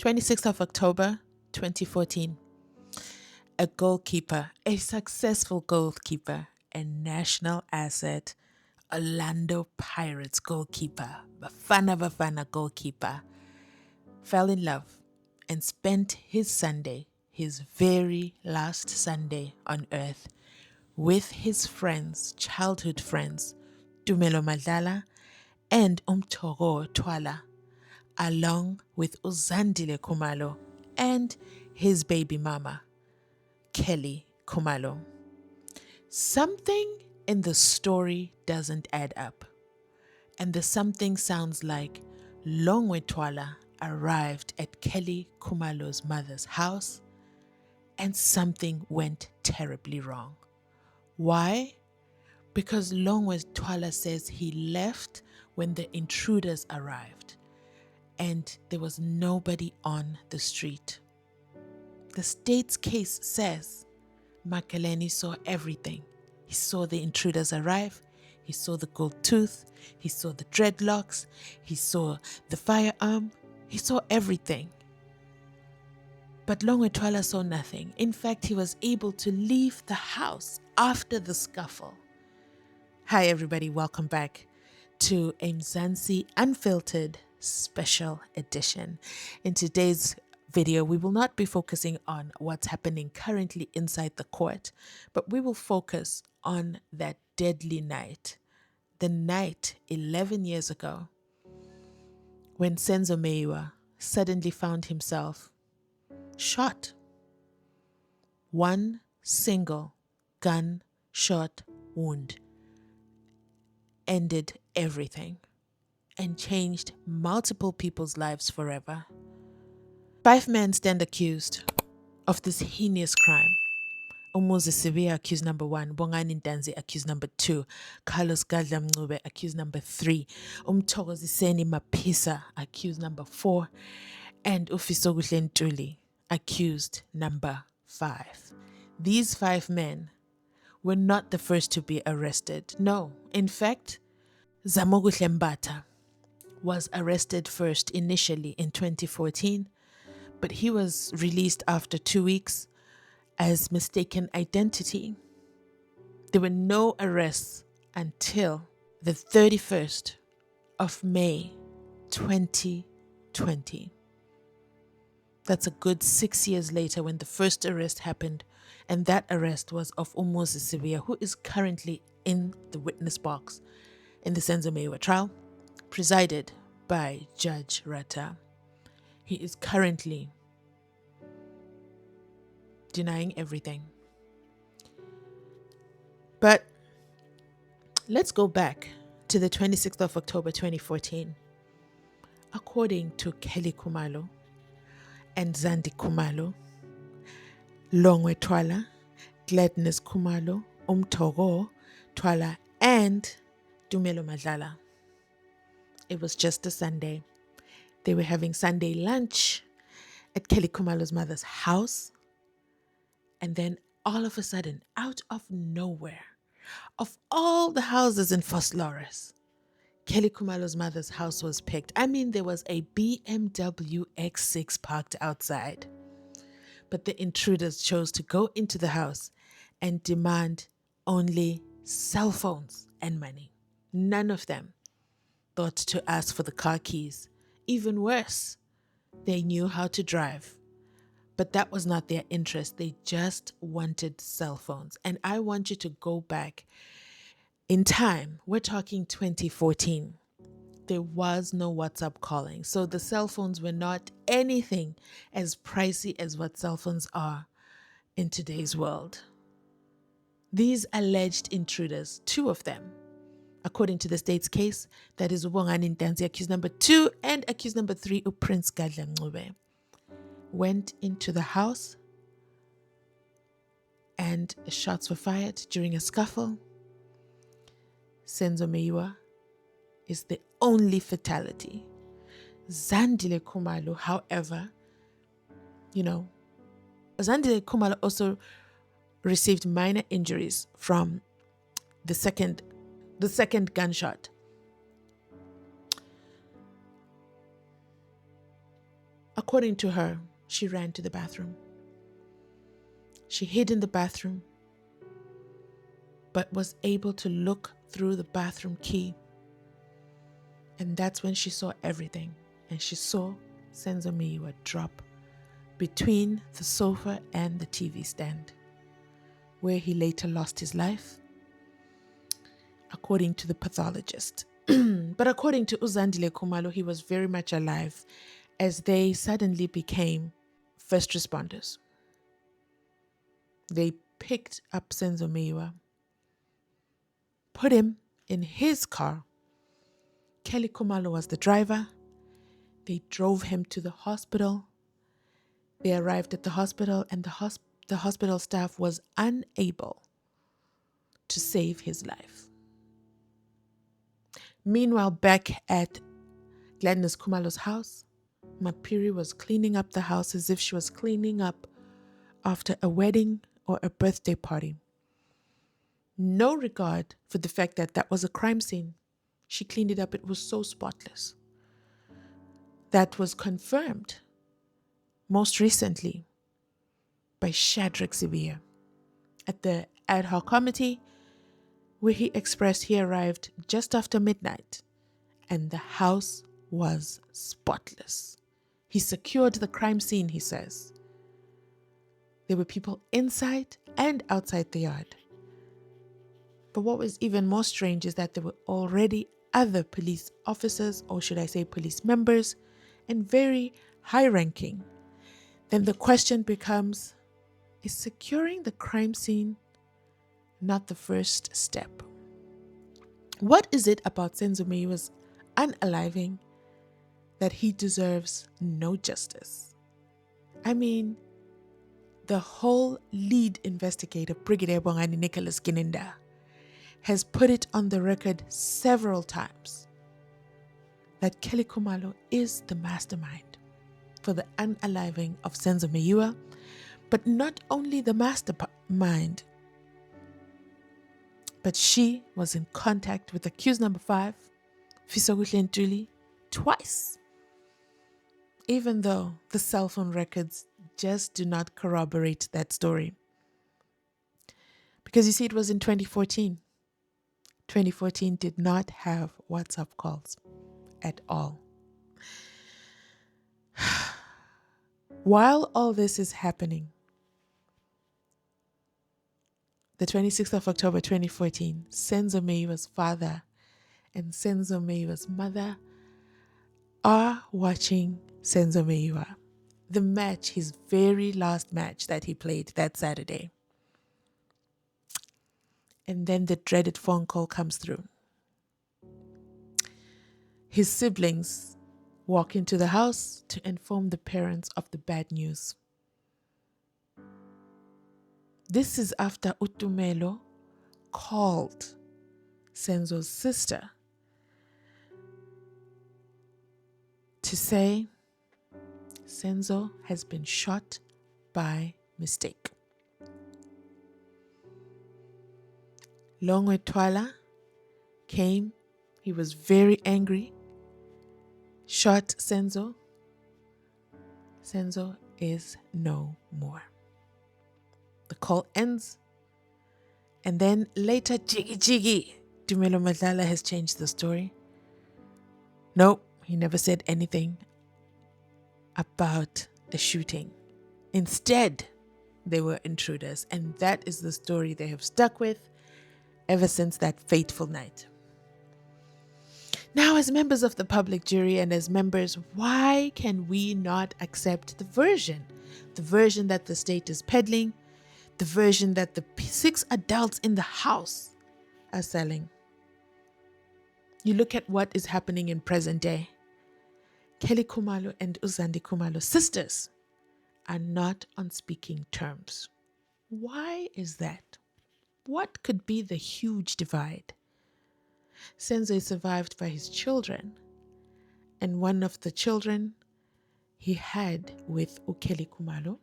26th of October 2014. A goalkeeper, a successful goalkeeper, a national asset, Orlando Pirates goalkeeper, Bafana goalkeeper, fell in love and spent his Sunday, his very last Sunday on earth, with his friends, childhood friends, Tumelo Madlala and Umtogo Twala, along with Uzandile Kumalo and his baby mama, Kelly Kumalo. Something in the story doesn't add up, and the something sounds like Longwe Twala arrived at Kelly Kumalo's mother's house and something went terribly wrong. Why? Because Longwe Twala says he left when the intruders arrived and there was nobody on the street. The state's case says Makeleni saw everything. He saw the intruders arrive. He saw the gold tooth. He saw the dreadlocks. He saw the firearm. He saw everything. But Longwe Twala saw nothing. In fact, he was able to leave the house after the scuffle. Hi everybody, welcome back to a Mzansi Unfiltered special edition. In today's video, we will not be focusing on what's happening currently inside the court, but we will focus on that deadly night, the night 11 years ago, when Senzo Meyiwa suddenly found himself shot. One single gunshot wound ended everything and changed multiple people's lives forever. 5 men stand accused of this heinous crime. Mzansi Unfiltered, accused number 1, Bongani Ntanzi, accused number 2, Carlos Gadla Mncube, accused number 3, Umthokoziseni Mapisa, accused number 4, and Ufisokuhle Ntuli, accused number 5. These 5 men were not the first to be arrested. No, in fact, Zamoguhle Mbata was arrested first initially in 2014, but he was released after 2 weeks as mistaken identity. There were no arrests until the 31st of May 2020. That's a good 6 years later when the first arrest happened, and that arrest was of Mzansi Unfiltered, who is currently in the witness box in the Senzo Meyiwa trial, presided by Judge Rata. He is currently denying everything. But let's go back to the 26th of October 2014. According to Kelly Kumalo and Zandi Kumalo, Longwe Twala, Gladness Kumalo, Umtogo Twala, and Tumelo Madlala. It was just a Sunday. They were having Sunday lunch at Kelly Kumalo's mother's house. And then all of a sudden, out of nowhere, of all the houses in Vosloorus, Kelly Kumalo's mother's house was picked. I mean, there was a BMW X6 parked outside. But the intruders chose to go into the house and demand only cell phones and money. None of them thought to ask for the car keys. Even worse, they knew how to drive. But that was not their interest. They just wanted cell phones. And I want you to go back in time. We're talking 2014. There was no WhatsApp calling. So the cell phones were not anything as pricey as what cell phones are in today's world. These alleged intruders, 2 of them, according to the state's case, that is Bongani Ntanzi, accused number 2, and accused number 3, Prince Gadla Mncube, went into the house and shots were fired during a scuffle. Senzo Meyiwa is the only fatality. Zandile Kumalo, however, Zandile Kumalo also received minor injuries from the second gunshot. According to her, she ran to the bathroom. She hid in the bathroom, but was able to look through the bathroom key. And that's when she saw everything. And she saw Senzo Meyiwa drop between the sofa and the TV stand, where he later lost his life, according to the pathologist. But according to Uzandile Khumalo, he was very much alive, as they suddenly became first responders. They picked up Senzo Meyiwa, put him in his car. Kelly Khumalo was the driver. They drove him to the hospital. They arrived at the hospital, and the hospital staff was unable to save his life. Meanwhile, back at Gladys Khumalo's house, Mapiri was cleaning up the house as if she was cleaning up after a wedding or a birthday party. No regard for the fact that that was a crime scene. She cleaned it up. It was so spotless. That was confirmed most recently by Shadrach Sibia at the ad hoc committee, where he expressed he arrived just after midnight and the house was spotless. He secured the crime scene, he says. There were people inside and outside the yard. But what was even more strange is that there were already other police officers, or should I say police members, and very high-ranking. Then the question becomes, is securing the crime scene not the first step? What is it about Senzo Meyiwa's unaliving that he deserves no justice? I mean, the whole lead investigator, Brigadier Bongani Nicholas Gininda, has put it on the record several times that Kelly Khumalo is the mastermind for the unaliving of Senzo Meyiwa, but not only the mastermind, but she was in contact with accused number 5, Fisokuhle Ntuli, twice, even though the cell phone records just do not corroborate that story. Because you see, it was in 2014. 2014 did not have WhatsApp calls at all. While all this is happening, the 26th of October 2014, Senzo Meyiwa's father and Senzo Meyiwa's mother are watching Senzo Meyiwa, the match, his very last match that he played that Saturday. And then the dreaded phone call comes through. His siblings walk into the house to inform the parents of the bad news. This is after Utumelo called Senzo's sister to say Senzo has been shot by mistake. Longwe Twala came. He was very angry. Shot Senzo. Senzo is no more. The call ends. And then later, Jiggy Dumelo Madlala has changed the story. Nope, he never said anything about the shooting. Instead, they were intruders. And that is the story they have stuck with ever since that fateful night. Now, as members of the public jury and as members, why can we not accept the version that the state is peddling, the version that the 6 adults in the house are selling? You look at what is happening in present day. Kelly Khumalo and Uzandi Khumalo, sisters, are not on speaking terms. Why is that? What could be the huge divide? Senzo is survived by his children, and one of the children he had with Ukeli Khumalo,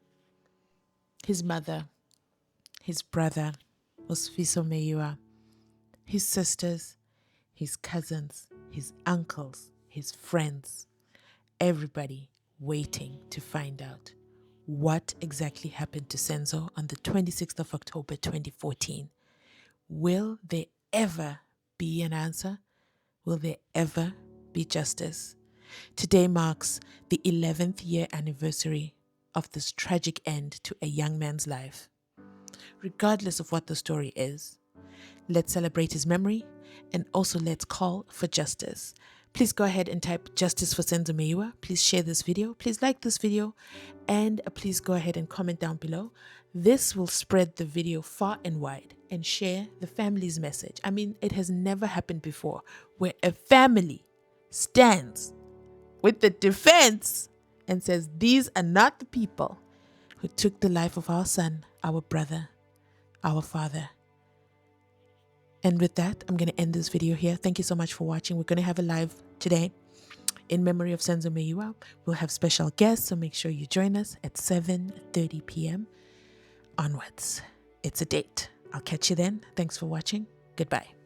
his mother, his brother, Senzo Meyiwa, his sisters, his cousins, his uncles, his friends, everybody waiting to find out what exactly happened to Senzo on the 26th of October 2014. Will there ever be an answer? Will there ever be justice? Today marks the 11th year anniversary of this tragic end to a young man's life. Regardless of what the story is, let's celebrate his memory and also let's call for justice. Please go ahead and type justice for Senzo Meyiwa. Please share this video. Please like this video. And please go ahead and comment down below. This will spread the video far and wide and share the family's message. I mean, it has never happened before where a family stands with the defense and says, these are not the people who took the life of our son, our brother, our father. And with that, I'm going to end this video here. Thank you so much for watching. We're going to have a live today in memory of Senzo Meyiwa. We'll have special guests, so make sure you join us at 7:30 p.m. onwards. It's a date. I'll catch you then. Thanks for watching. Goodbye.